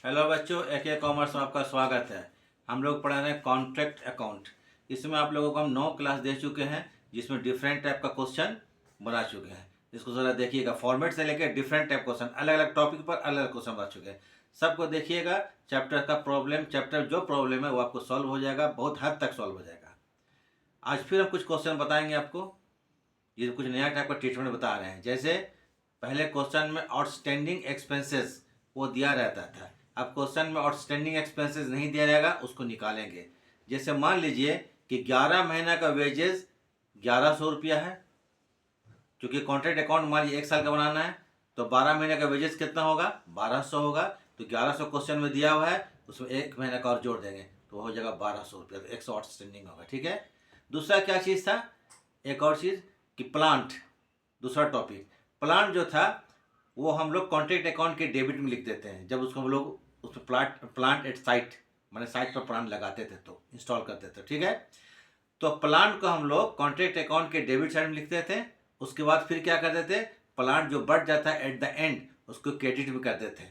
Hello बच्चों, एके commerce में आपका स्वागत है। हम लोग पढ़ा रहे हैं कॉन्ट्रैक्ट अकाउंट। इसमें आप लोगों को हम 9 क्लास दे चुके हैं, जिसमें डिफरेंट टाइप का क्वेश्चन बना चुके हैं। इसको ज़रा देखिएगा, फॉर्मेट से लेकर डिफरेंट टाइप क्वेश्चन, अलग अलग टॉपिक पर अलग अलग क्वेश्चन बना चुके हैं। सबको देखिएगा, चैप्टर का प्रॉब्लम, चैप्टर जो प्रॉब्लम है वो आपको सॉल्व हो जाएगा, बहुत हद तक सॉल्व हो जाएगा। आज फिर हम कुछ क्वेश्चन बताएंगे आपको, ये कुछ नया टाइप का ट्रीटमेंट बता रहे हैं। जैसे पहले क्वेश्चन में आउटस्टैंडिंग एक्सपेंसेस वो दिया रहता था, अब क्वेश्चन में आउटस्टैंडिंग एक्सपेंसेस नहीं दिया रहेगा, उसको निकालेंगे। जैसे मान लीजिए कि 11 महीना का वेजेस 1100 रुपया है, क्योंकि कॉन्ट्रैक्ट अकाउंट मान लीजिए 1 साल का बनाना है, तो 12 महीने का वेजेस कितना होगा, 1200 होगा। तो 1100 क्वेश्चन में दिया हुआ है, उसमें 1 महीने का और जोड़ देंगे तो हो जाएगा 1200 रुपया, तो 100 आउटस्टैंडिंग होगा। ठीक है। दूसरा क्या चीज़ था, एक और चीज़ कि प्लांट, दूसरा टॉपिक प्लांट जो था वो हम लोग कॉन्ट्रैक्ट अकाउंट के डेबिट में लिख देते हैं। जब उसको हम लोग उस प्लांट एट साइट, मैंने साइट पर प्लांट लगाते थे तो इंस्टॉल करते थे। ठीक है। तो प्लांट को हम लोग कॉन्ट्रैक्ट अकाउंट के डेबिट साइड में लिखते थे। उसके बाद फिर क्या करते थे, प्लांट जो बढ़ जाता है एट द एंड उसको क्रेडिट में करते थे,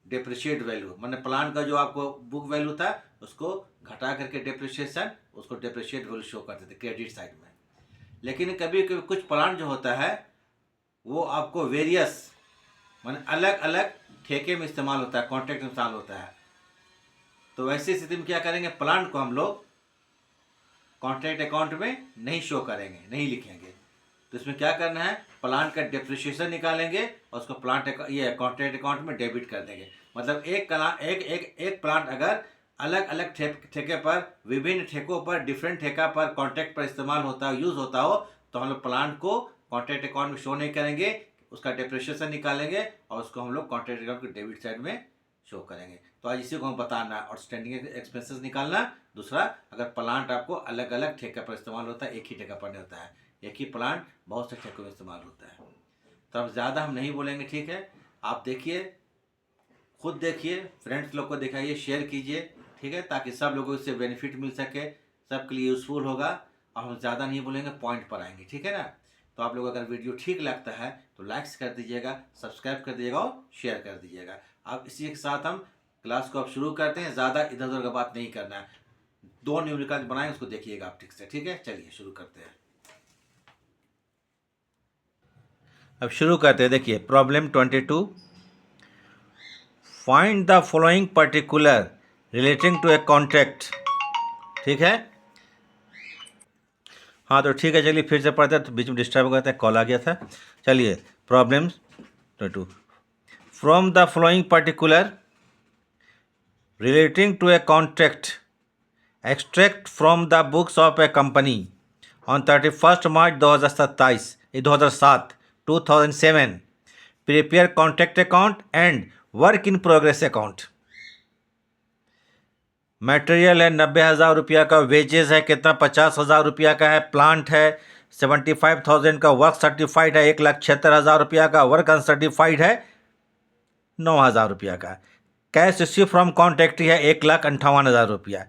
डिप्रिशिएट वैल्यू, मैंने प्लांट का जो आपको बुक वैल्यू था उसको घटा करके डिप्रिशिएशन, उसको डिप्रिशिएट वैल्यू शो करते थे क्रेडिट साइड में। लेकिन कभी कभी कुछ प्लांट जो होता है वो आपको वेरियस, माने अलग अलग ठेके में इस्तेमाल होता है, कॉन्ट्रैक्ट में इस्तेमाल होता है। तो वैसी स्थिति में क्या करेंगे, प्लांट को हम लोग कॉन्ट्रैक्ट अकाउंट में नहीं शो करेंगे, नहीं लिखेंगे। तो इसमें क्या करना है, प्लांट का डिप्रिशिएशन निकालेंगे और उसको ये कॉन्ट्रैक्ट अकाउंट में डेबिट कर देंगे। मतलब एक प्लांट अगर अलग अलग ठेके पर, विभिन्न ठेकों पर, डिफरेंट ठेका पर कॉन्ट्रैक्ट पर इस्तेमाल होता हो, यूज़ होता हो, तो हम लोग प्लांट को कॉन्ट्रैक्ट अकाउंट में शो नहीं करेंगे, उसका डिप्रिशिएशन निकालेंगे और उसको हम लोग कॉन्ट्रैक्ट अकाउंट के डेबिट साइड में शो करेंगे। तो आज इसी को हम बताना है, आउटस्टैंडिंग एक्सपेंसेस निकालना। दूसरा, अगर प्लांट आपको अलग अलग ठेका पर इस्तेमाल होता है, एक ही ठेका पर नहीं होता है, एक ही प्लांट बहुत से ठेकों में इस्तेमाल होता है। तो अब ज़्यादा हम नहीं बोलेंगे, ठीक है। आप देखिए, खुद देखिए, फ्रेंड्स लोग को दिखाइए, शेयर कीजिए, ठीक है, ताकि सब लोगों को इससे बेनिफिट मिल सके, सबके लिए यूज़फुल होगा। और हम ज़्यादा नहीं बोलेंगे, पॉइंट पर आएंगे, ठीक है ना। तो आप लोग अगर वीडियो ठीक लगता है तो लाइक्स कर दीजिएगा, सब्सक्राइब कर दीजिएगा और शेयर कर दीजिएगा। अब इसी के साथ हम क्लास को अब शुरू करते हैं। ज़्यादा इधर उधर का बात नहीं करना है, 2 न्यूमेरिकल बनाएंगे, उसको देखिएगा आप ठीक से, ठीक है। चलिए शुरू करते हैं। अब शुरू करते हैं। देखिए problem 22, find the following particular relating to a contract. ठीक है। हाँ तो ठीक है, चलिए फिर से पढ़ते हैं, तो बीच में डिस्टर्ब हो गया था, कॉल आ गया था। चलिए problem 22, from the following particular relating to a contract, extract from the books of a company on 31st March 2007, 2007, prepare contract account and work in progress account। Material है 90,000 रुपया का, वेजेस है कितना 50,000 रुपया का है, प्लांट है 75,000 का, वर्क सर्टिफाइड है 1,76,000 रुपया का, वर्क अनसर्टिफाइड है 9,000 रुपया का। कैश रिसीव फ्रॉम कॉन्ट्रैक्ट है 1,58,000 रुपया।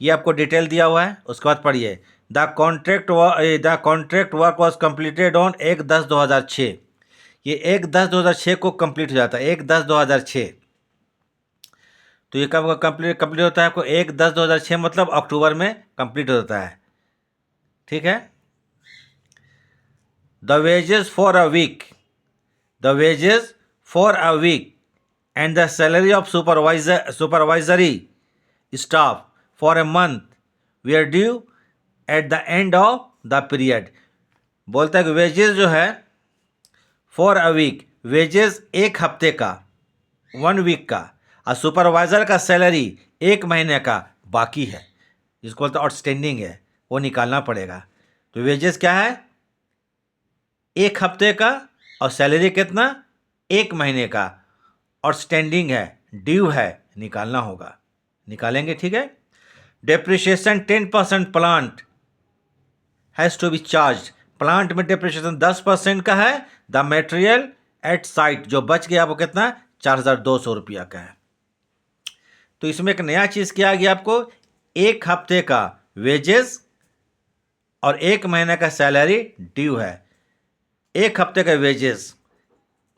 ये आपको डिटेल दिया हुआ है। उसके बाद पढ़िए, the contract work was completed on 1/10/2006। ये 1/10/2006 को कंप्लीट हो जाता है, 1/10/2006। तो ये कब कंप्लीट होता है आपको, 1/10/2006 मतलब अक्टूबर में कंप्लीट हो जाता है, ठीक है। The wages for a week, the wages for a week and the salary of supervisory staff for a month were due at the end of the period। बोलता है कि वेजेस जो है फॉर अ वीक, वेजेस एक हफ्ते का, 1 week का, और सुपरवाइजर का सैलरी 1 महीने का बाकी है, जिसको बोलते हैं आउटस्टैंडिंग है, वो निकालना पड़ेगा। तो वेजेस क्या है, 1 हफ्ते का, और सैलरी कितना, 1 महीने का, आउटस्टैंडिंग है, ड्यू है, निकालना होगा, निकालेंगे, ठीक है। Depreciation 10% plant has to be charge, plant में डेप्रिशिएशन 10% का है। द मटेरियल एट साइट, जो बच गया वो कितना, 4,200 रुपया का है। तो इसमें एक नया चीज़ क्या आ गया आपको, 1 हफ्ते का वेजेस और 1 महीने का सैलरी ड्यू है। 1 हफ्ते का वेजेस,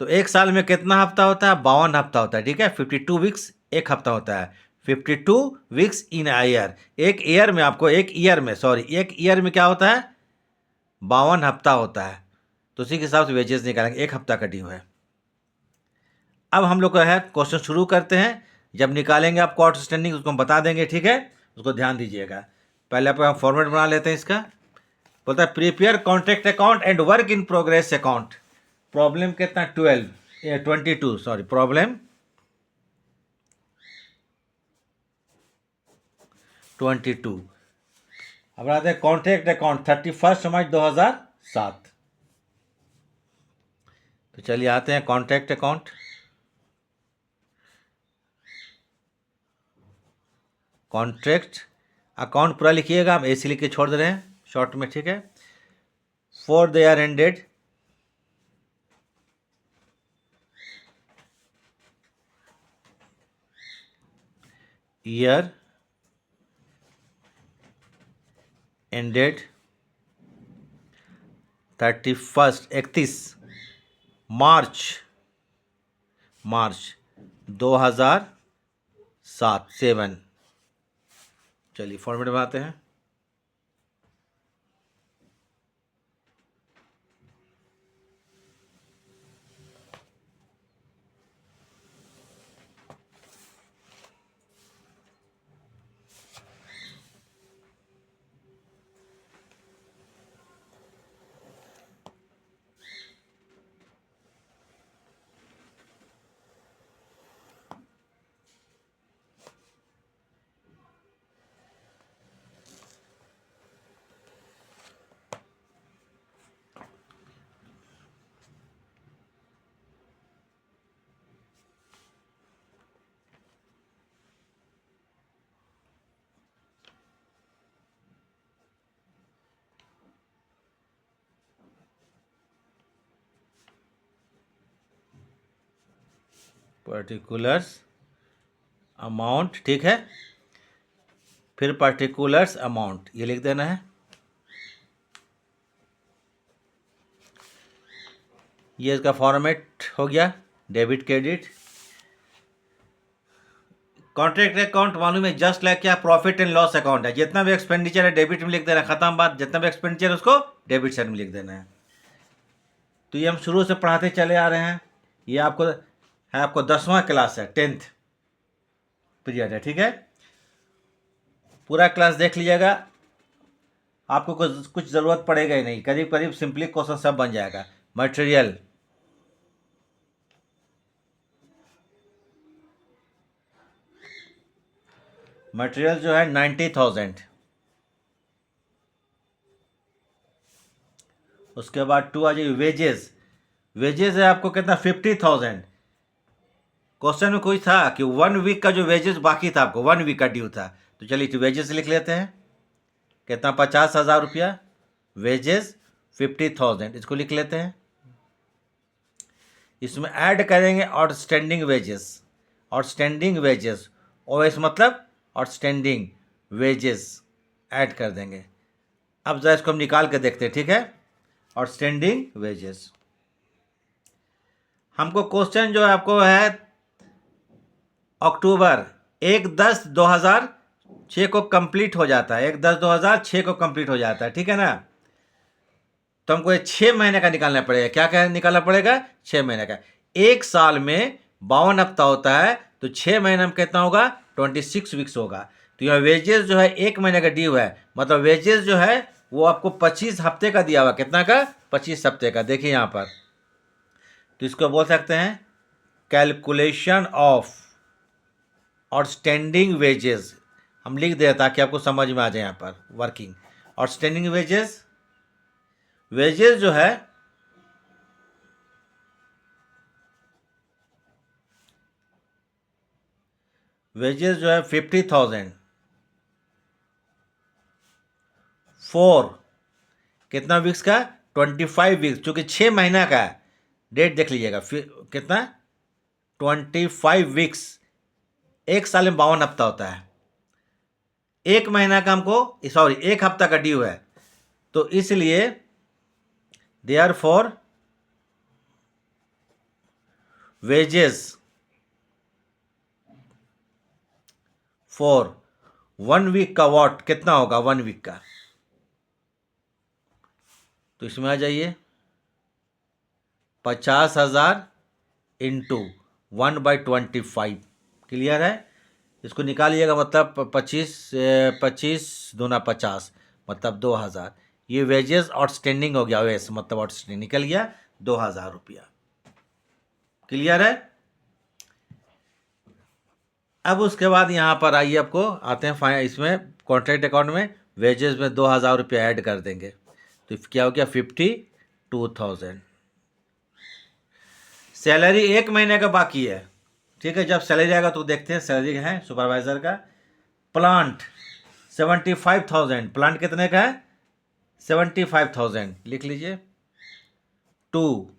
तो 1 साल में कितना हफ्ता होता है, 52 हफ्ता होता है, ठीक है, 52 वीक्स एक हफ्ता होता है। 52 वीक्स इन अ ईयर, एक ईयर में आपको, एक ईयर में क्या होता है, 52 हफ्ता होता है। तो उसी के हिसाब से वेजेस निकालेंगे, एक हफ्ता का ड्यू है। अब हम लोग का है क्वेश्चन शुरू करते हैं। जब निकालेंगे आपको आउटस्टैंडिंग, उसको हम बता देंगे, ठीक है, उसको ध्यान दीजिएगा। पहले आप फॉर्मेट बना लेते हैं इसका। बोलता है prepare contract account and work in progress account. Problem कितना, 22 सॉरी, प्रॉब्लम 22। अब आते हैं कॉन्ट्रैक्ट अकाउंट 31 मार्च 2007। तो चलिए आते हैं कॉन्ट्रैक्ट अकाउंट। कॉन्ट्रैक्ट अकाउंट पूरा लिखिएगा, हम ऐसे लिख के छोड़ दे रहे हैं शॉर्ट में, ठीक है। For the year ended year ended 31 मार्च 2007। चलिए फॉर्मेट बनाते हैं। पर्टिकुलर्स अमाउंट, ठीक है, फिर पर्टिकुलर्स अमाउंट ये लिख देना है। ये इसका फॉर्मेट हो गया, डेबिट क्रेडिट। कॉन्ट्रैक्ट अकाउंट मालूम है, जस्ट लाइक क्या, प्रॉफिट एंड लॉस अकाउंट है। जितना भी एक्सपेंडिचर है डेबिट में लिख देना, खत्म बात। जितना भी एक्सपेंडिचर है उसको डेबिट साइड में लिख देना है। तो ये हम शुरू से पढ़ाते चले आ रहे हैं। ये आपको 10वां क्लास है, 10th पीरियड है, ठीक है। पूरा क्लास देख लीजिएगा, आपको कुछ ज़रूरत पड़ेगा ही नहीं, करीब करीब सिंपली क्वेश्चन सब बन जाएगा। मटेरियल, मटेरियल जो है 90,000। उसके बाद 2 आ जाइए वेजेस। वेजेस है आपको कितना, 50,000। क्वेश्चन में कोई था कि 1 वीक का जो वेजेस बाकी था आपको, 1 वीक का ड्यू था। तो चलिए तो वेजेस लिख लेते हैं, कितना, 50,000 रुपया। वेजेस 50,000, इसको लिख लेते हैं। इसमें ऐड करेंगे outstanding wages. Outstanding wages, OS मतलब आउटस्टैंडिंग वेजेस ऐड कर देंगे। अब जरा इसको हम निकाल के देखते हैं, ठीक है। आउटस्टैंडिंग वेजेस, हमको क्वेश्चन जो है आपको है अक्टूबर 1/10/2006 को कंप्लीट हो जाता है, 1/10/2006 को कंप्लीट हो जाता है, ठीक है ना। तो हमको ये 6 महीने का निकालना पड़ेगा। क्या क्या निकालना पड़ेगा, 6 महीने का। एक साल में 52 हफ्ता होता है, तो 6 महीने में कितना होगा, 26 वीक्स होगा। तो यहाँ वेजेस जो है 1 महीने का ड्यू है, मतलब वेजेस जो है वो आपको 25 हफ्ते का दिया हुआ। कितना का, 25 हफ्ते का। देखिए यहाँ पर, तो इसको बोल सकते हैं कैलकुलेशन ऑफ आउटस्टैंडिंग वेजेस। हम लिख दे ताकि आपको समझ में आ जाए। यहाँ पर वर्किंग आउटस्टैंडिंग वेजेस, वेजेस जो है वेजेस जो है 50,000 4 कितना वीक्स का, 25 वीक्स, चूंकि 6 महीना का है। डेट देख लीजिएगा, फिर कितना, 25 वीक्स। एक साल में 52 हफ्ता होता है। एक महीना का हमको, सॉरी, एक हफ्ता का ड्यू है, तो इसलिए देयर फॉर वेजेस 4 1 वीक का वॉट कितना होगा 1 वीक का, तो इसमें आ जाइए 50,000 इंटू 1/25। क्लियर है? इसको निकालिएगा, मतलब 25 दूना 50 मतलब 2,000। ये वेजेस आउटस्टैंडिंग हो गया, वैसे मतलब आउटस्टैंडिंग निकल गया 2,000 रुपया। क्लियर है? अब उसके बाद यहाँ पर आइए, आपको आते हैं इसमें कॉन्ट्रैक्ट अकाउंट में वेजेस में 2,000 रुपया ऐड कर देंगे, तो क्या हो गया 52,000। सैलरी 1 महीने का बाकी है, ठीक है। जब सैलरी आएगा तो देखते हैं सैलरी है सुपरवाइजर का। प्लांट 75,000, प्लांट कितने का है 75,000, लिख लीजिए। 2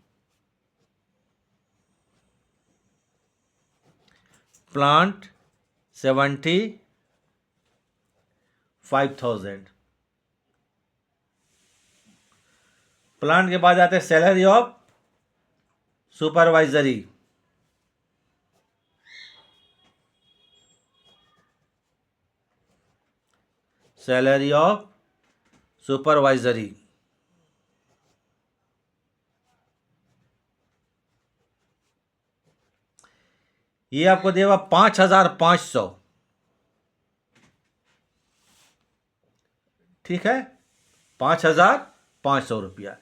प्लांट 75,000। प्लांट के बाद आते हैं salary of supervisory, salary of supervisory ये आपको देगा 5,500, ठीक है 5,500 रुपया।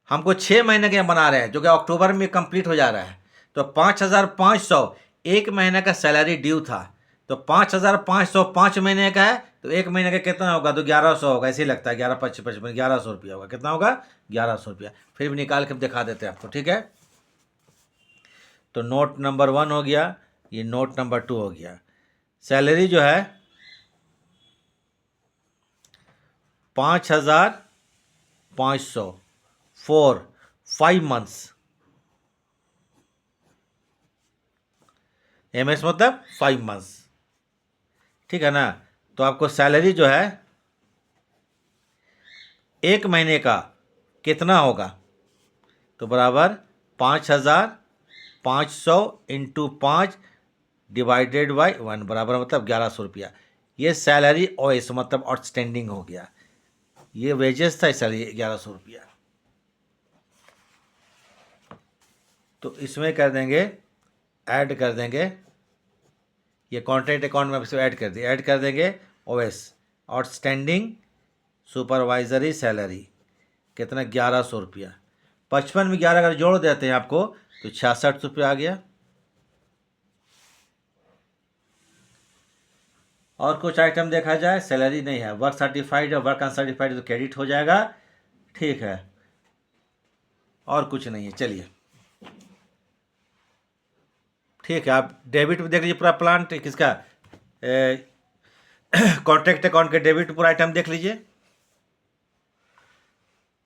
हमको 6 महीने के बना रहे हैं, जो कि अक्टूबर में कंप्लीट हो जा रहा है, तो 5,500 एक महीने का सैलरी ड्यू था, तो 5,500 5 महीने का है, तो एक महीने का कितना होगा, तो 1,100 होगा, ऐसे ही लगता है 11,55 1,100 रुपया होगा। कितना होगा 1,100 रुपया। फिर भी निकाल के दिखा देते हैं आपको, ठीक है। तो नोट नंबर 1 हो गया, ये नोट नंबर 2 हो गया। सैलरी जो है 5,500 फॉर 5 मंथ्स, MS मतलब 5 मंथ्स, ठीक है ना। तो आपको सैलरी जो है 1 महीने का कितना होगा, तो बराबर 5,500 इंटू 5 डिवाइडेड बाई 1 बराबर मतलब 1,100 रुपया। ये सैलरी OS मतलब आउटस्टैंडिंग हो गया, ये वेजेस था सैलरी 1,100 रुपया। तो इसमें कर देंगे, ऐड कर देंगे, ये कॉन्ट्रैक्ट अकाउंट में ऐड कर दिए, ऐड कर देंगे OS आउटस्टैंडिंग सुपरवाइजरी सैलरी कितना 1,100 रुपया। 55 में 11 अगर जोड़ देते हैं आपको तो 66 रुपया आ गया। और कुछ आइटम देखा जाए, सैलरी नहीं है, वर्क सर्टिफाइड है, वर्क अनसर्टिफाइड तो क्रेडिट हो जाएगा, ठीक है। और कुछ नहीं है, चलिए ठीक है। आप डेबिट में देख लीजिए पूरा प्लांट किसका, कॉन्ट्रैक्ट अकाउंट के डेबिट पूरा आइटम देख लीजिए।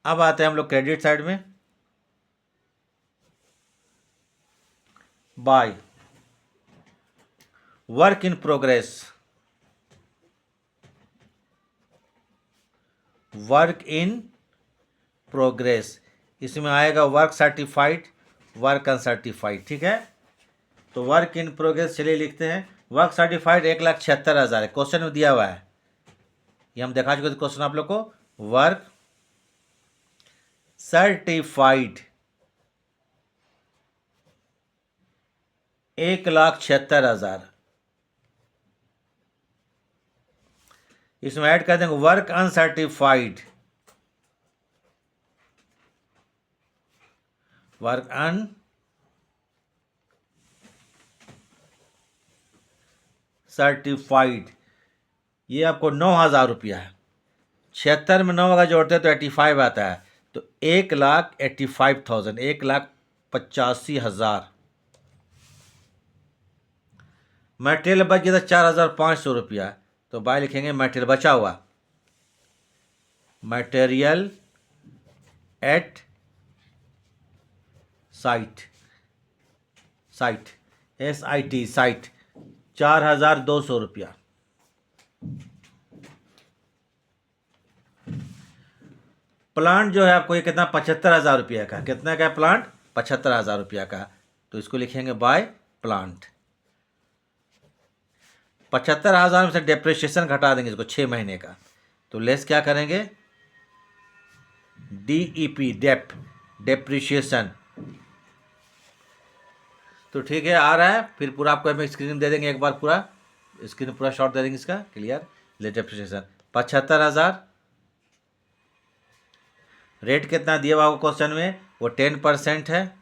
अब आते हैं हम लोग क्रेडिट साइड में, by work in progress, work in progress, इसमें आएगा वर्क सर्टिफाइड, वर्क अनसर्टिफाइड, ठीक है। तो वर्क इन प्रोग्रेस चलिए लिखते हैं। वर्क सर्टिफाइड 1,76,000 है, क्वेश्चन में दिया हुआ है, ये हम दिखा चुके थे क्वेश्चन आप लोग को। वर्क सर्टिफाइड 1,76,000, इसमें ऐड कर देंगे वर्क अनसर्टिफाइड, वर्क अनसर्टिफाइड ये आपको 9,000 रुपया है। 76 में 9 अगर जोड़ते हैं तो 85 आता है, तो 1,85,000, 1,85,000। मटेरियल बच गया था 4,500 रुपया, तो बाय लिखेंगे मटेरियल बचा हुआ, material at site, site SIT site 4,200 रुपया। प्लांट जो है आपको ये कितना 75,000 रुपया का, कितना का प्लांट 75,000 रुपया का, तो इसको लिखेंगे बाय प्लांट। 75,000 में से डेप्रिसिएशन घटा देंगे इसको 6 महीने का, तो लेस क्या करेंगे, DEP डेप्रिसिएशन। तो ठीक है, आ रहा है। फिर पूरा आपको हम स्क्रीन दे देंगे, एक बार पूरा स्क्रीन पूरा शॉर्ट दे देंगे इसका क्लियर। डेप्रिसिएशन 75,000, रेट कितना दिया हुआ क्वेश्चन में, वो 10% है,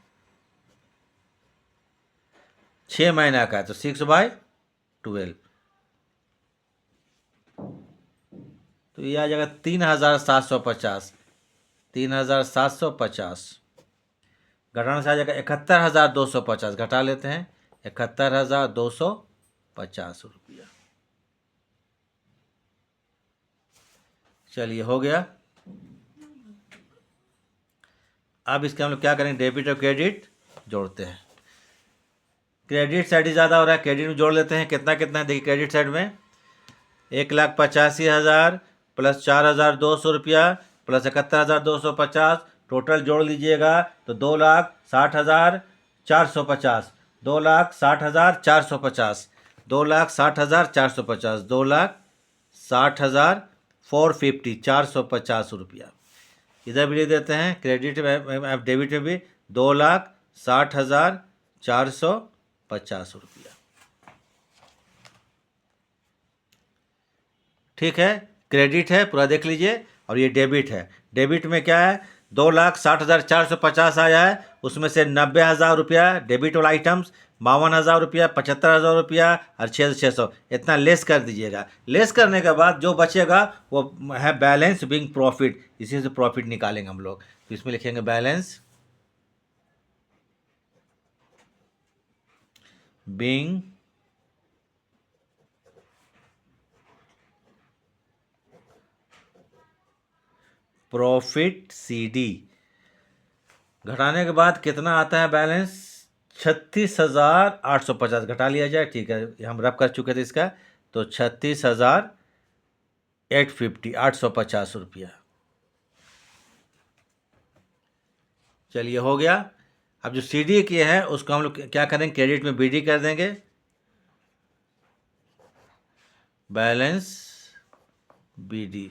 6 महीना का है, तो 6/12, तो ये आ जाएगा 3,750, 3,750 घटाने से आ जाएगा 71,250, घटा लेते हैं 71,250 रुपया। चलिए हो गया। अब इसके हम लोग क्या करेंगे, डेबिट और क्रेडिट जोड़ते हैं। क्रेडिट साइड ही ज़्यादा हो रहा है, क्रेडिट में जोड़ लेते हैं। कितना कितना है देखिए, क्रेडिट साइड में 1,85,000 प्लस 4,200 रुपया प्लस 71,250, टोटल जोड़ लीजिएगा तो 2,60,450, 2,60,450, 2,60,450, 2,60,450, 450 रुपया। इधर भी लिख देते हैं, क्रेडिट में डेबिट में भी 2,60,450 रुपया। ठीक है, क्रेडिट है पूरा देख लीजिए, और ये डेबिट है। डेबिट में क्या है, 2,60,450 आया है, उसमें से 90,000 रुपया डेबिट वाला आइटम्स, 52,000 रुपया, 75,000 रुपया और 6,600, इतना लेस कर दीजिएगा। लेस करने के बाद जो बचेगा वो है बैलेंस बिंग प्रॉफिट, इसी से प्रॉफिट निकालेंगे हम लोग। तो इसमें लिखेंगे बैलेंस बिंग प्रॉफिट CD, घटाने के बाद कितना आता है बैलेंस, 36,850, घटा लिया जाए। ठीक है, हम रब कर चुके थे इसका, तो 36,850, 850 रुपया। चलिए हो गया। अब जो CD किए हैं उसको हम लोग क्या करेंगे, क्रेडिट में BD कर देंगे, बैलेंस BD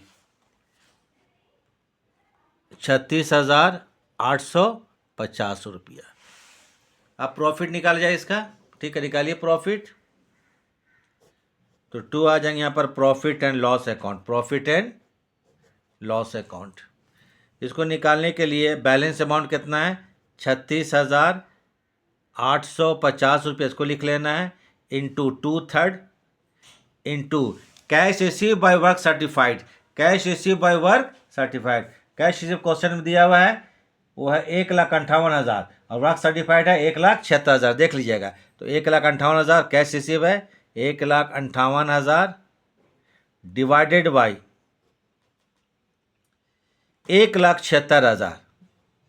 36,850 रुपया। अब प्रॉफिट निकाला जाए इसका। ठीक है, निकालिए प्रॉफिट। तो 2 आ जाएंगे यहाँ पर, profit and loss account, profit and loss account. इसको निकालने के लिए बैलेंस अमाउंट कितना है, 36,850 रुपये, इसको लिख लेना है, into 2/3 into cash receive by work certified, cash receive by work certified. Cash receive question में दिया हुआ है वो है 1,58,000 और वर्क सर्टिफाइड है 1,76,000, देख लीजिएगा। तो 1,58,000 कैश रिसीव है, 1,58,000 डिवाइडेड बाई 1,76,000,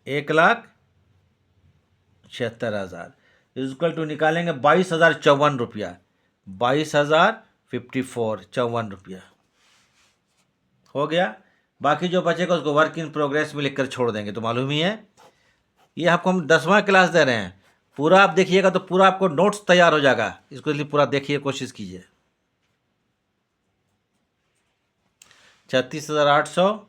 1,76,000 इक्वल टू निकालेंगे 22,054 रुपया, 22,054 रुपया। हो गया। बाकी जो बचेगा उसको वर्क इन प्रोग्रेस में लिखकर छोड़ देंगे, तो मालूम ही है। ये आपको हम 10वां क्लास दे रहे हैं, पूरा आप देखिएगा तो पूरा आपको नोट्स तैयार हो जाएगा। इसको लिए पूरा देखिए, कोशिश कीजिए। 36,800,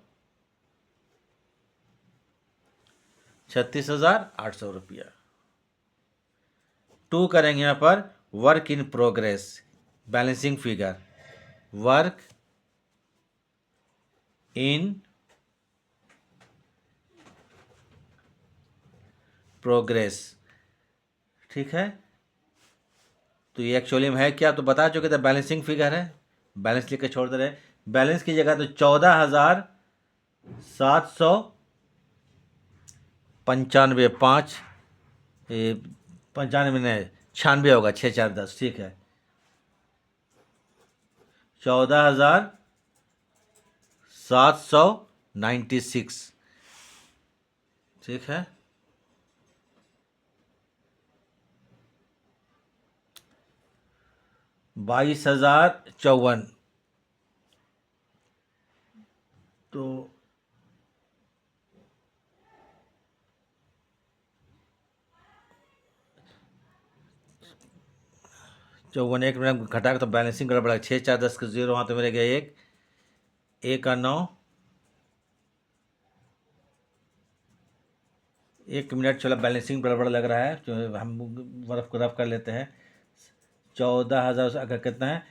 36,800 रुपया। 2 करेंगे यहाँ पर work in progress, balancing figure, work in progress. ठीक है, तो ये एक्चुअली में है क्या, तो बता चुके थे, बैलेंसिंग फिगर है, बैलेंस लिख के छोड़ दे रहे। बैलेंस की जगह तो 14,795, 5 95 नहीं 96 होगा, 6,410, ठीक है, 14,796, ठीक है। 22,054, तो 54 एक मिनट घटा के तो बैलेंसिंग गड़बड़ा है। 6 4 10 के 0 वहाँ तो मेरे गया 1 का 9। 1 मिनट चलो, बैलेंसिंग गड़बड़ लग रहा है, जो हम रफ को रफ कर लेते हैं। 14,000 अगर कितना है,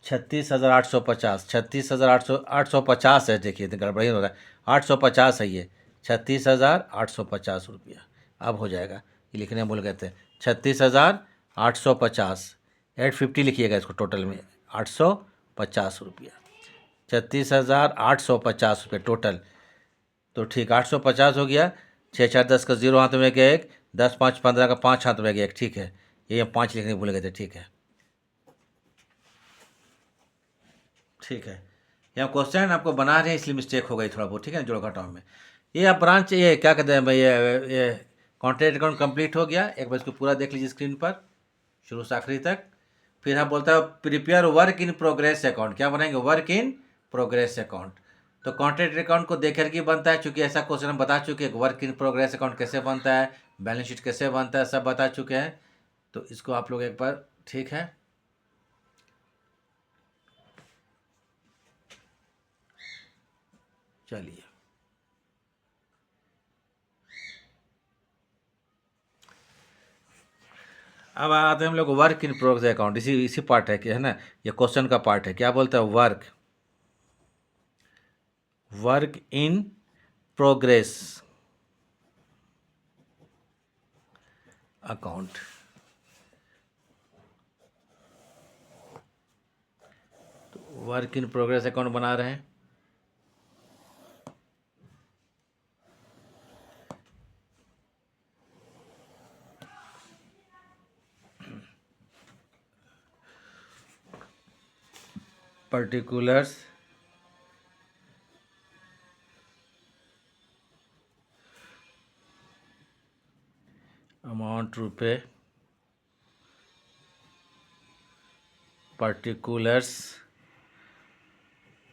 36,850, 36,850 है। देखिए तो गड़बड़ी हो रहा है, 850 है ये, 36,850 रुपया। अब हो जाएगा, ये लिखने में भूल गए थे। 36,850, 850 लिखिएगा इसको टोटल में, 850 रुपया, 36,850 रुपये टोटल। तो ठीक, 850 हो गया। 6 4 10 का 0 हाथ में गया 1, 10 5 15 का 5 हाथ में गया 1, ठीक है। ये हम 5 लिखने भूल गए थे, ठीक है। ठीक है, यहाँ क्वेश्चन आपको बना रहे हैं इसलिए मिस्टेक हो गई थोड़ा बहुत, ठीक है, जोड़ घटाव में। ये आप ब्रांच, ये क्या कहते हैं भाई, ये कॉन्ट्रैक्ट अकाउंट कंप्लीट हो गया। एक बार इसको पूरा देख लीजिए स्क्रीन पर, शुरू से आखिरी तक। फिर हम बोलता है prepare work in progress account. क्या बनाएंगे, वर्क इन प्रोग्रेस अकाउंट। तो कॉन्ट्रैक्ट अकाउंट को देख करके बनता है, चूंकि ऐसा क्वेश्चन हम बता चुके हैं, वर्क इन प्रोग्रेस अकाउंट कैसे बनता है, बैलेंस शीट कैसे बनता है, सब बता चुके हैं। तो इसको आप लोग एक बार, ठीक है, चलिए। अब आते हैं हम लोग वर्क इन प्रोग्रेस अकाउंट, इसी इसी पार्ट है कि है ना, ये क्वेश्चन का पार्ट है। क्या बोलता है, वर्क इन प्रोग्रेस अकाउंट। तो वर्क इन प्रोग्रेस अकाउंट बना रहे हैं। पर्टिकुलर्स अमाउंट रुपए, पर्टिकुलर्स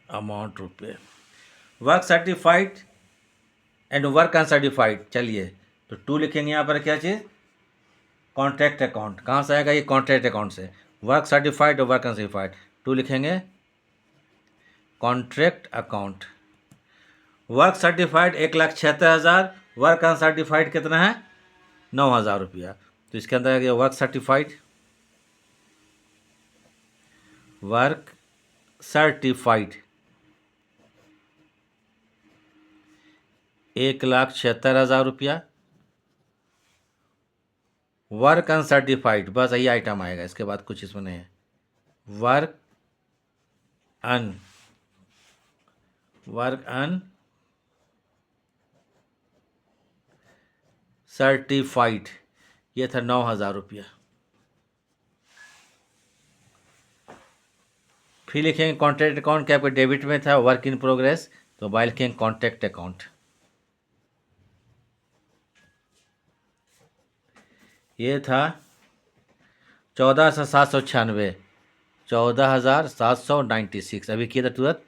अमाउंट रुपए, work certified and work uncertified. चलिए, तो 2 लिखेंगे यहाँ पर, क्या चीज़, कॉन्ट्रैक्ट अकाउंट। कहाँ से आएगा, ये कॉन्ट्रैक्ट अकाउंट से। वर्क सर्टिफाइड और वर्क अनसर्टिफाइड, 2 लिखेंगे contract account. Work certified 1,76,000, work uncertified कितना है, 9,000 रुपया। तो इसके अंदर आ गया वर्क सर्टिफाइड, वर्क सर्टिफाइड 1,76,000 रुपया। वर्क अनसर्टिफाइड, बस यही आइटम आएगा, इसके बाद कुछ इसमें नहीं है। वर्क अन सर्टिफाइड, ये था 9,000 रुपया। फिर लिखेंगे कॉन्ट्रैक्ट अकाउंट, क्या आपके डेबिट में था, वर्क इन प्रोग्रेस, तो बाय लिखेंगे कॉन्ट्रैक्ट अकाउंट। ये था 14,796, 14,796 अभी किया था तुरंत।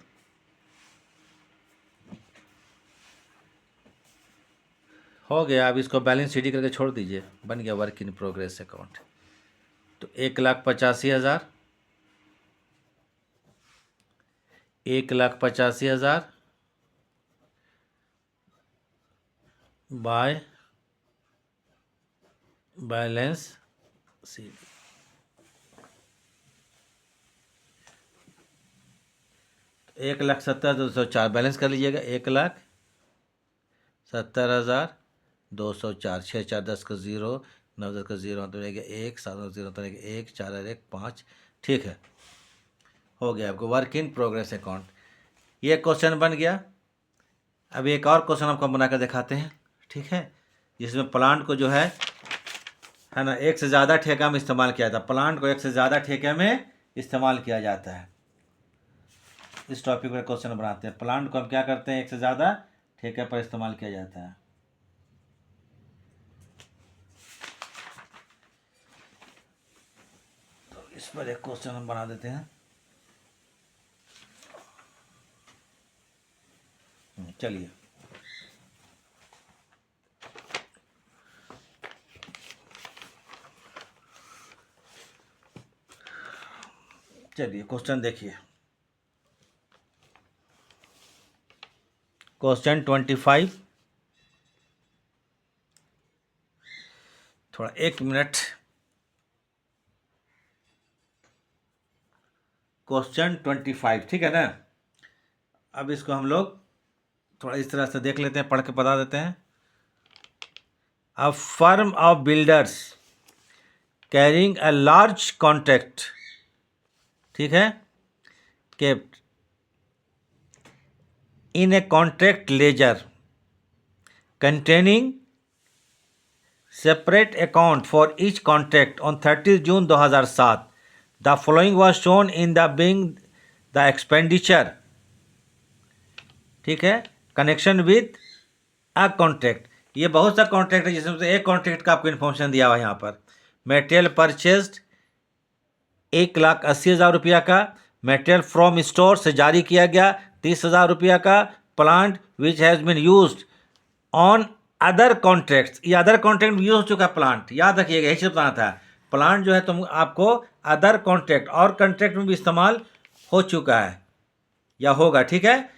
हो गया, अब इसको बैलेंस शीट करके छोड़ दीजिए, बन गया वर्क इन प्रोग्रेस अकाउंट। तो 1,85,000, 1,85,000 बाय बैलेंस शीट। तो 1,70,204 बैलेंस कर लीजिएगा, 1,70,204, 6 4 10 का 0, 9 10 का 0 तो रहेगा 1, 7 0 तो रहेगा 1, 4 और 1 5, ठीक है। हो गया आपको वर्क इन प्रोग्रेस अकाउंट, ये क्वेश्चन बन गया। अब एक और क्वेश्चन आपको बनाकर दिखाते हैं, ठीक है, जिसमें प्लांट को जो है ना, एक से ज़्यादा ठेका में इस्तेमाल किया जाता है। प्लांट को एक से ज़्यादा ठेके में इस्तेमाल किया जाता है। इस टॉपिक पर क्वेश्चन बनाते हैं, प्लांट को हम क्या करते हैं, एक से ज़्यादा ठेके पर इस्तेमाल किया जाता है। तो इस पर एक क्वेश्चन हम बना देते हैं। चलिए, चलिए क्वेश्चन देखिए, क्वेश्चन 25, थोड़ा 1 मिनट। क्वेश्चन 25, ठीक है ना। अब इसको हम लोग थोड़ा इस तरह से देख लेते हैं, पढ़ के बता देते हैं। A firm of builders carrying a large contract, ठीक है, kept in a contract ledger containing separate account for each contract on 30 June 2007. The following was shown in the being the expenditure, ठीक है, कनेक्शन विद अ कॉन्ट्रैक्ट। ये बहुत सा contract है जिसमें से एक कॉन्ट्रैक्ट का आपको इन्फॉर्मेशन दिया हुआ है यहाँ पर। मेटेरियल परचेस्ड 1,80,000 रुपया का, मेटेरियल फ्रॉम स्टोर से जारी किया गया 30,000 रुपया का, plant which has been used on other contracts, ये अदर कॉन्ट्रैक्ट यूज हो चुका है प्लांट, याद रखिएगा, यही चीज़ बताना था। प्लांट जो है तुम आपको अदर कॉन्ट्रैक्ट और कॉन्ट्रैक्ट में भी इस्तेमाल हो चुका है या होगा, ठीक है।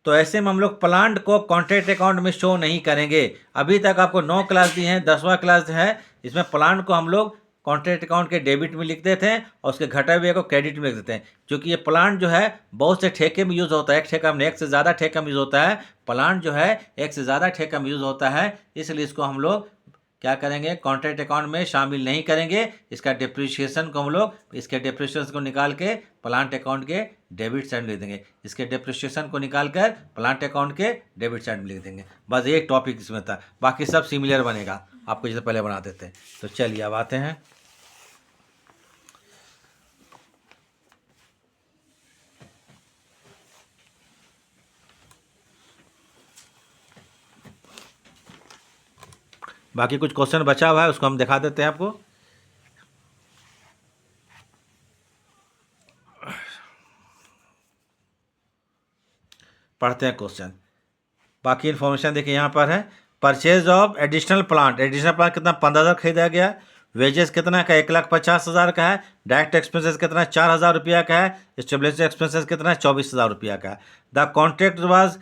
तो ऐसे में हम लोग प्लांट को कॉन्ट्रैक्ट अकाउंट में शो नहीं करेंगे। अभी तक आपको 9 क्लास दी हैं, 10वां क्लास है, इसमें प्लांट को हम लोग कॉन्ट्रैक्ट अकाउंट के डेबिट में लिखते थे और उसके घटे हुए को क्रेडिट में लिख देते हैं। क्योंकि ये प्लांट जो है बहुत से ठेके में यूज़ होता है, एक ठेका में, एक से ज़्यादा ठेका में यूज़ होता है। प्लांट जो है एक से ज़्यादा ठेका में यूज़ होता है, इसलिए इसको हम लोग क्या करेंगे, कॉन्ट्रैक्ट अकाउंट में शामिल नहीं करेंगे। इसका डिप्रिशिएशन को हम लोग, इसके डिप्रिशिएशन को निकाल के प्लांट अकाउंट के डेबिट साइड में लिख देंगे। इसके डिप्रिशिएशन को निकाल कर प्लांट अकाउंट के डेबिट साइड में लिख देंगे। बस एक टॉपिक इसमें था, बाकी सब सिमिलर बनेगा, आपको जैसे पहले बनाते थे। तो चलिए अब आते हैं, बाकी कुछ क्वेश्चन बचा हुआ है उसको हम दिखा देते हैं आपको। पढ़ते हैं क्वेश्चन, बाकी इन्फॉर्मेशन देखिए यहाँ पर है। Purchase of additional plant, additional plant कितना 15,000 खरीदा गया। वेजेस कितना का 1,50,000 का है। डायरेक्ट एक्सपेंसेस कितना 4,000 रुपया का है। स्टेब्लिश एक्सपेंसेस कितना 24,000 रुपया का है। The contract was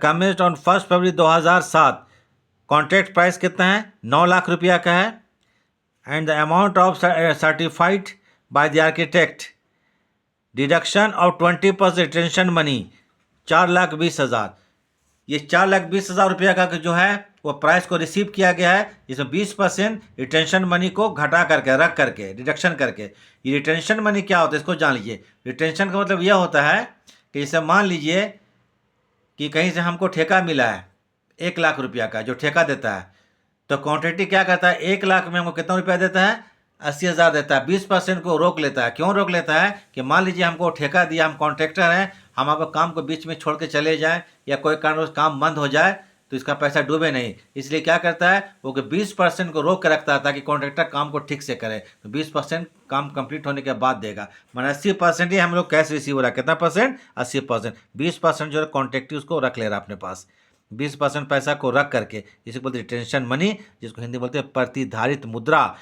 commenced on 1 February 2007। Contract price कितना है 9 लाख रुपया का है। And the amount of certified by the architect, deduction of 20% retention money 4,20,000। ये 4,20,000 रुपया का जो है वो प्राइस को रिसीव किया गया है, जिसमें 20% रिटेंशन मनी को घटा करके रख करके डिडक्शन करके। ये रिटेंशन मनी क्या होता है इसको जान लीजिए। रिटेंशन का मतलब यह होता है कि जैसे मान लीजिए कि कहीं से हमको ठेका मिला है 1 लाख रुपया का, जो ठेका देता है, तो कॉन्ट्रैक्टी क्या करता है 1 लाख में हमको कितना रुपया देता है 80,000 देता है। 20% को रोक लेता है। क्यों रोक लेता है कि मान लीजिए हमको ठेका दिया, हम कॉन्ट्रैक्टर हैं, हम आपको काम को बीच में छोड़ के चले जाएं या कोई कारणवश काम बंद हो जाए तो इसका पैसा डूबे नहीं, इसलिए क्या करता है वो कि 20% को रोक के रखता है ताकि कॉन्ट्रैक्टर काम को ठीक से करे। तो 20% काम कंप्लीट होने के बाद देगा। मैंने 80% ही हम लोग कैश रिसीव हो रहा है। कितना परसेंट 80%। 20% जो है कॉन्ट्रैक्टी उसको रख ले रहा है अपने पास। 20% पैसा को रख करके, जिसे बोलते हैं रिटेंशन मनी, जिसको हिंदी बोलते हैं प्रतिधारित मुद्रा,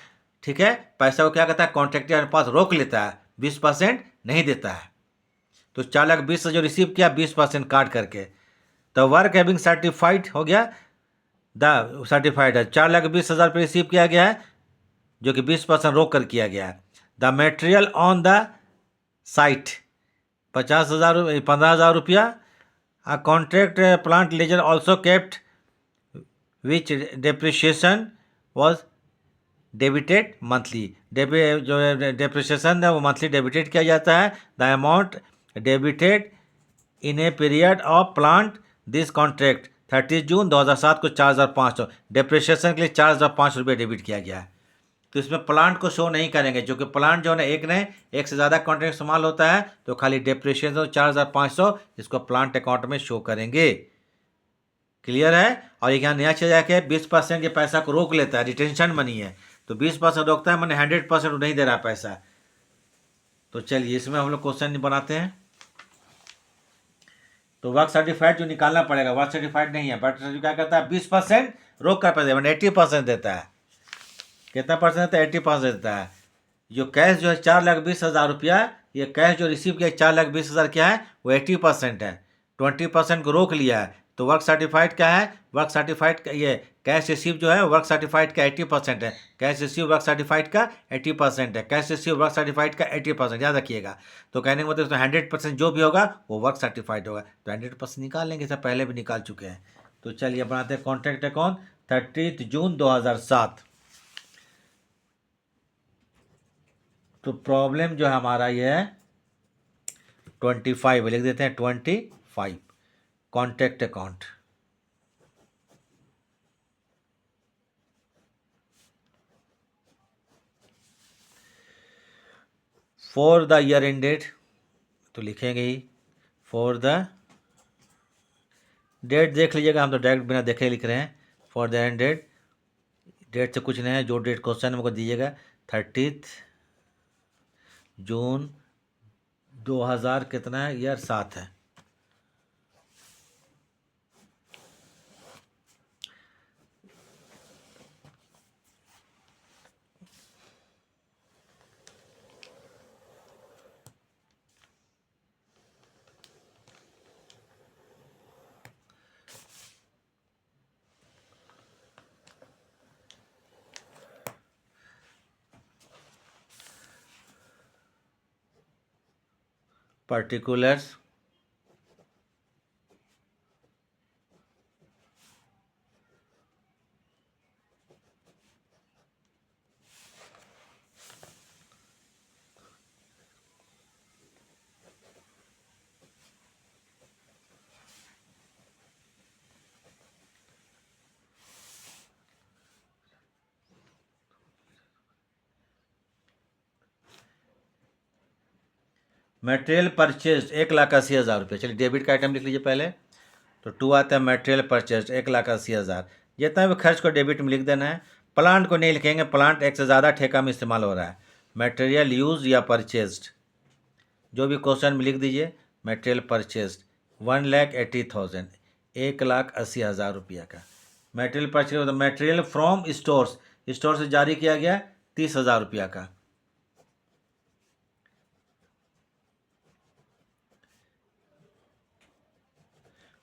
ठीक है। पैसा को क्या करता है कॉन्ट्रैक्टर अपने पास रोक लेता है, 20% नहीं देता है। तो 4,20,000 जो रिसीव किया 20% काट करके, तो वर्क हैविंग सर्टिफाइड हो गया, द सर्टिफाइड है 4,20,000 रुपये रिसीव किया गया है, जो कि 20% रोक कर किया गया है। The material on the site 15,000 रुपया। A contract plant ledger also kept which depreciation was debited monthly. जो depreciation है वो monthly debited किया जाता है। The amount debited in a period of plant this contract 30 जून 2007 को 4,500 depreciation के लिए 4,500 रुपये डेबिट किया गया है। तो इसमें प्लांट को शो नहीं करेंगे, जो कि प्लांट जो है एक से ज़्यादा कॉन्ट्रैक्ट इस्तेमाल होता है, तो खाली डेप्रिशिएशन 4,500 इसको प्लांट अकाउंट में शो करेंगे। क्लियर है। और एक यहाँ नया चीज़ है कि 20% ये पैसा को रोक लेता है, रिटेंशन मनी है, तो 20% रोकता है, मैंने 100% नहीं दे रहा पैसा। तो चलिए इसमें हम लोग क्वेश्चन बनाते हैं। तो वर्क सर्टिफाइड जो निकालना पड़ेगा, वर्क सर्टिफाइड नहीं है, बट क्या करता है 20% रोक कर पैसा, मैंने 80% देता है। कितना परसेंट देता है 80% देता है। जो कैश जो है 4,20,000 रुपया, ये कैश जो रिसीव किया 4,20,000 क्या है, वो 80% है। 20% को रोक लिया है, तो वर्क सर्टिफाइड क्या है, वर्क सर्टिफाइड का ये कैश रिसीव जो है वर्क सर्टिफाइड का 80% है। कैश रिसीव वर्क सर्टिफाइड का 80% है। कैश रिसीव वर्क सर्टिफाइड का 80%, याद रखिएगा। तो कहने का मतलब 100% जो भी होगा वो वर्क सर्टिफाइड होगा। तो 100% निकाल लेंगे, सब पहले भी निकाल चुके हैं। तो चलिए बनाते हैं कॉन्ट्रैक्ट अकाउंट 30 जून 2007। तो प्रॉब्लम जो है हमारा ये है 25, लिख देते हैं 25 contract account. For the year ended, तो लिखेंगे ही फॉर द डेट देख लीजिएगा, हम तो डायरेक्ट बिना देखे लिख रहे हैं। फॉर द एंडेड, डेट से कुछ नहीं है, जो डेट क्वेश्चन में को दीजिएगा 30 जून 2000 कितना है, ईयर 7 है। पर्टिकुलर्स, मटेरियल परचेज 1,80,000 रुपये। चलिए डेबिट का आइटम लिख लीजिए पहले। तो 2 आता है मटेरियल परचेज 1,80,000, जितना भी खर्च को डेबिट में लिख देना है। प्लांट को नहीं लिखेंगे, प्लांट एक से ज़्यादा ठेका में इस्तेमाल हो रहा है। मटेरियल यूज या परचेज्ड, जो भी क्वेश्चन में लिख दीजिए। मटेरियल परचेज्ड 1,80,000, 1,80,000 रुपया का material purchase. Material from stores, store से जारी किया गया 30,000 रुपया का।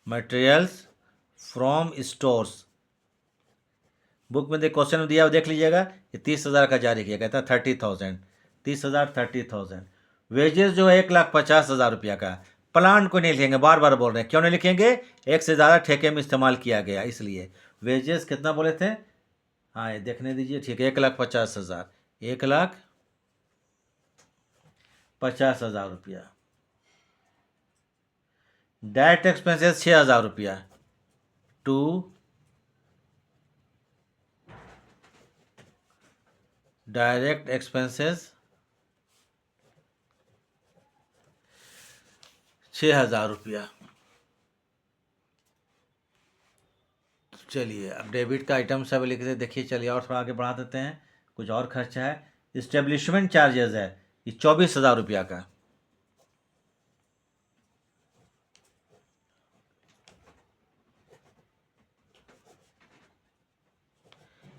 मटेरियल्स फ्रॉम स्टोर्स, बुक में क्वेश्चन में दिया देख लीजिएगा, ये 30,000 का जारी किया गया था। 30,000, 30,000, 30,000। वेजेस जो है 1,50,000 रुपया का। प्लांट को नहीं लिखेंगे, बार बार बोल रहे हैं, क्यों नहीं लिखेंगे, एक से ज़्यादा ठेके में इस्तेमाल किया गया इसलिए। वेजेस कितना बोले थे, हाँ ये देखने दीजिए, ठीक है, 1,50,000, 1,50,000 रुपया। डायरेक्ट एक्सपेंसेस 6,000 रुपया। टू डायरेक्ट एक्सपेंसेस 6,000 रुपया। चलिए अब डेबिट का आइटम सब लिख दे, देखिए। चलिए और थोड़ा आगे बढ़ा देते हैं, कुछ और खर्चा है। इस्टेब्लिशमेंट चार्जेस है ये 24,000 रुपया का।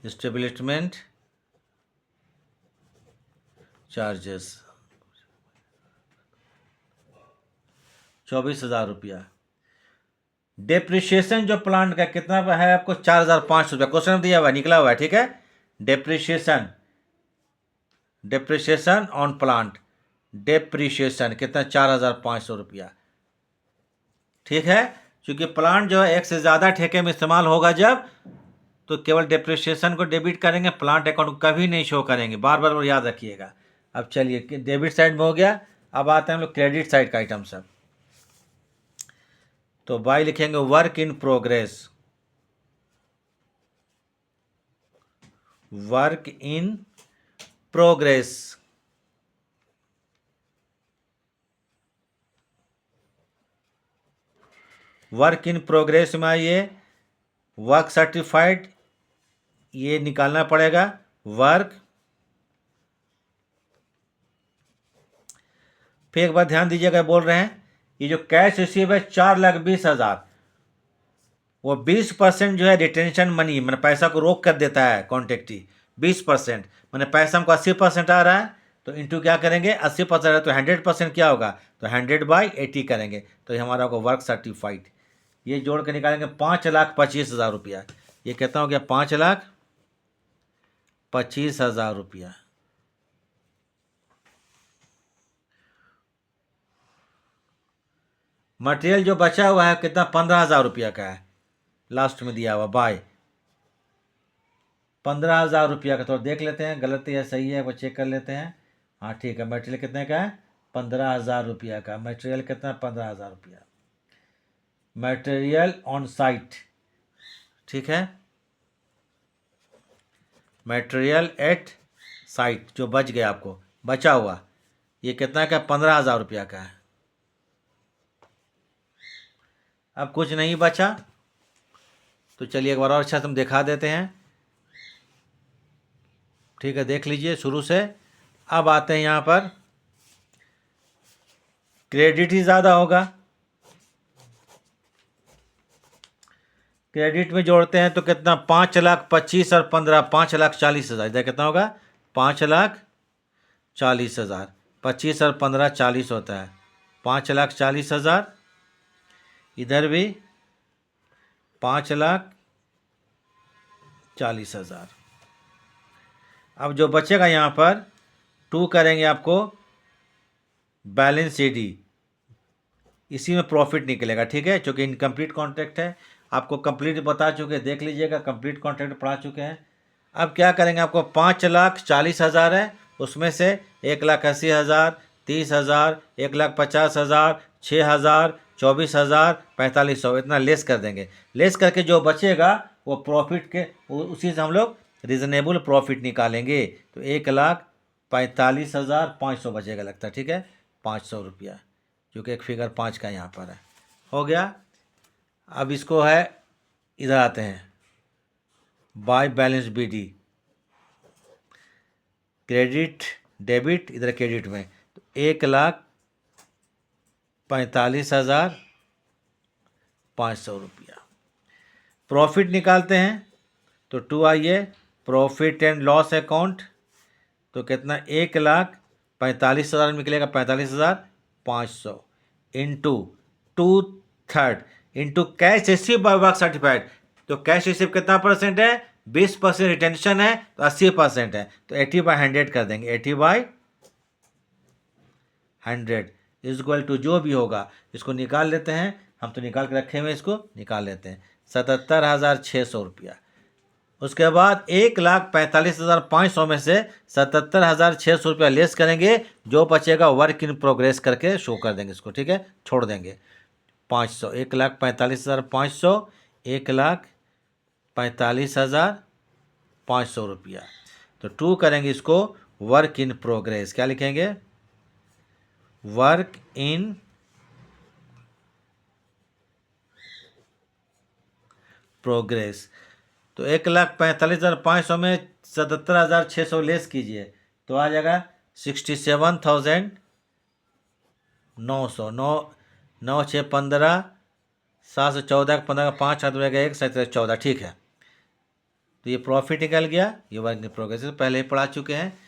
इस्टेब्लिशमेंट चार्जेस 24,000 रुपया। डेप्रिशिएशन जो प्लांट का कितना है आपको, 4,500 रुपया। क्वेश्चन दिया हुआ है, निकला हुआ है, ठीक है। Depreciation, depreciation on plant, depreciation कितना, 4,500 रुपया, ठीक है। क्योंकि प्लांट जो है एक से ज़्यादा ठेके में इस्तेमाल होगा जब, तो केवल डेप्रिशिएशन को डेबिट करेंगे, प्लांट अकाउंट को कभी नहीं शो करेंगे, बार बार याद रखिएगा। अब चलिए डेबिट साइड में हो गया, अब आते हैं हम लोग क्रेडिट साइड का आइटम सब। तो बाय लिखेंगे work in progress, work in progress. Work in progress में आइए, वर्क सर्टिफाइड ये निकालना पड़ेगा। वर्क, फिर एक बार ध्यान दीजिएगा, बोल रहे हैं ये जो कैश रिसीव है 4,20,000, वो 20% जो है रिटेंशन मनी, मैंने पैसा को रोक कर देता है कॉन्ट्रैक्टी। 20%, मैंने पैसा हमको 80% आ रहा है, तो इंटू क्या करेंगे, 80% है तो 100% क्या होगा, तो 100/80 करेंगे, तो ये हमारा होगा वर्क सर्टिफाइड। ये जोड़ के निकालेंगे 5,25,000 रुपया। ये कितना हो गया, 5,25,000 रुपया। मटेरियल जो बचा हुआ है कितना, 15,000 रुपया का है, लास्ट में दिया हुआ बाय 15,000 रुपया का। तो देख लेते हैं गलत है सही है वो चेक कर लेते हैं। हाँ ठीक है, मटेरियल कितने का है, 15,000 रुपया का। मटेरियल कितना, 15,000 रुपया मटेरियल ऑन साइट, ठीक है, मटेरियल एट साइट जो बच गया आपको बचा हुआ, ये कितना का, 15,000 रुपया का है। अब कुछ नहीं बचा तो चलिए एक बार और अच्छा तुम दिखा देते हैं, ठीक है, देख लीजिए शुरू से। अब आते हैं यहाँ पर, क्रेडिट ही ज़्यादा होगा, क्रेडिट में जोड़ते हैं तो कितना, 5,25,000 और 15, 5,40,000, इधर कितना होगा, 5,40,000, 25 और 15 40 होता है, 5,40,000, इधर भी 5,40,000। अब जो बचेगा यहाँ पर 2 करेंगे आपको बैलेंस डी, इसी में प्रॉफिट निकलेगा, ठीक है, क्योंकि इनकम्प्लीट कॉन्ट्रैक्ट है। आपको कंप्लीट बता चुके हैं, देख लीजिएगा, कंप्लीट कॉन्ट्रैक्ट पढ़ा चुके हैं। अब क्या करेंगे, आपको 5,40,000 है, उसमें से 1,80,000, 30,000, 1,50,000, 6,000, 24,000, 45,000 इतना लेस कर देंगे। लेस करके जो बचेगा वो प्रॉफिट के उसी से हम लोग रिजनेबल प्रॉफिट निकालेंगे। तो 1,45,500 बचेगा लगता है, ठीक है, 500 रुपया, क्योंकि एक फिगर 5 का यहाँ पर है, हो गया। अब इसको है, इधर आते हैं, by balance BD, credit debit, इधर क्रेडिट में, तो 1,45,500 रुपया। प्रॉफिट निकालते हैं तो 2 आइए, प्रॉफिट एंड लॉस अकाउंट, तो कितना, 1,45,000 निकलेगा, 45,500 into 2/3 into cash receive by work certified. तो कैश रिसीव कितना % है, 20% रिटेंशन है, तो 80% है, तो 80/100 कर देंगे, 80/100 इज इक्वल टू जो भी होगा, इसको निकाल लेते हैं, हम तो निकाल के रखे हुए, इसको निकाल लेते हैं, 77,600 रुपया। उसके बाद 1,45,500 में से 77,600 रुपया लेस करेंगे, जो बचेगा वर्क इन प्रोग्रेस करके शो कर देंगे इसको, ठीक है, छोड़ देंगे 500, 1,45,500, 1,45,500 रुपया। तो 2 करेंगे इसको वर्क इन प्रोग्रेस, क्या लिखेंगे, वर्क इन प्रोग्रेस। तो 1,45,500 में 77,600 लेस कीजिए तो आ जाएगा 67,900, 9 6 15, 714, 15 का 5 हाथ रहेगा 1, 7 14, ठीक है। तो ये प्रॉफिट निकल गया, ये वर्क इन प्रोग्रेस पहले ही पढ़ा चुके हैं।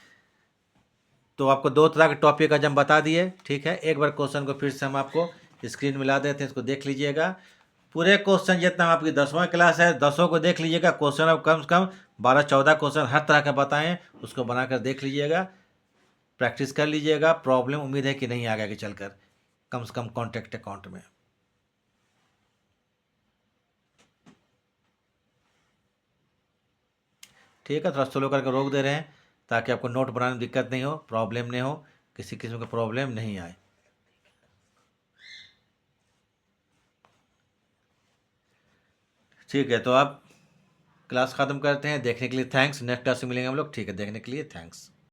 तो आपको 2 तरह के टॉपिक आज हम बता दिए, ठीक है। एक बार क्वेश्चन को फिर से हम आपको स्क्रीन में ला देते हैं, इसको देख लीजिएगा। पूरे क्वेश्चन जितना आपकी 10वां क्लास है 10 को देख लीजिएगा, क्वेश्चन अब कम से कम 12-14 क्वेश्चन हर तरह के बताएं, उसको बनाकर देख लीजिएगा, प्रैक्टिस कर लीजिएगा। प्रॉब्लम उम्मीद है कि नहीं आगे चलकर, कम से कम कॉन्ट्रैक्ट अकाउंट में। ठीक है, थोड़ा स्लो करके रोक दे रहे हैं ताकि आपको नोट बनाने में दिक्कत नहीं हो, प्रॉब्लम नहीं हो, किसी किस्म का प्रॉब्लम नहीं आए। ठीक है, तो आप क्लास ख़त्म करते हैं। देखने के लिए थैंक्स, नेक्स्ट क्लास में मिलेंगे हम लोग, ठीक है, देखने के लिए थैंक्स।